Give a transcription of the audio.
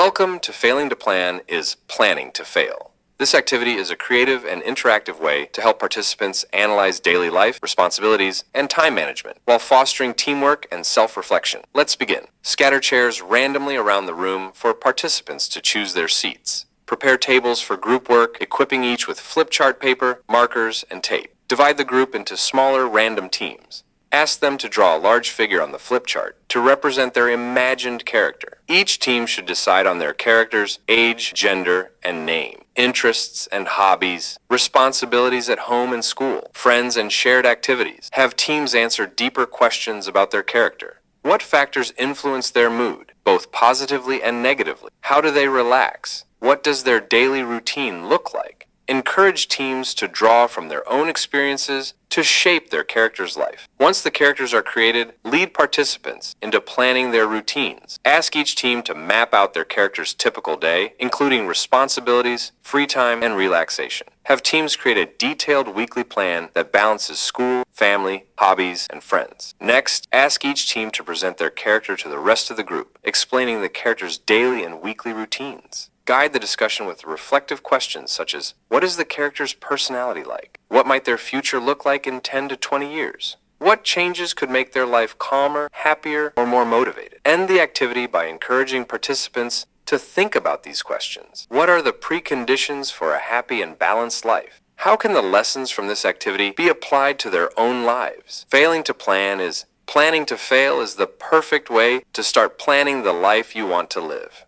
Welcome to Failing to Plan is Planning to Fail. This activity is a creative and interactive way to help participants analyze daily life, responsibilities, and time management while fostering teamwork and self-reflection. Let's begin. Scatter chairs randomly around the room for participants to choose their seats. Prepare tables for group work, equipping each with flip chart paper, markers, and tape. Divide the group into smaller random teams. Ask them to draw a large figure on the flip chart to represent their imagined character. Each team should decide on their character's age, gender, and name, interests and hobbies, responsibilities at home and school, friends and shared activities. Have teams answer deeper questions about their character. What factors influence their mood, both positively and negatively? How do they relax? What does their daily routine look like? Encourage teams to draw from their own experiences to shape their character's life. Once the characters are created, lead participants into planning their routines. Ask each team to map out their character's typical day, including responsibilities, free time, and relaxation. Have teams create a detailed weekly plan that balances school, family, hobbies, and friends. Next, ask each team to present their character to the rest of the group, explaining the character's daily and weekly routines. Guide the discussion with reflective questions such as, what is the character's personality like? What might their future look like in 10 to 20 years? What changes could make their life calmer, happier, or more motivated? End the activity by encouraging participants to think about these questions. What are the preconditions for a happy and balanced life? How can the lessons from this activity be applied to their own lives? Planning to fail is the perfect way to start planning the life you want to live.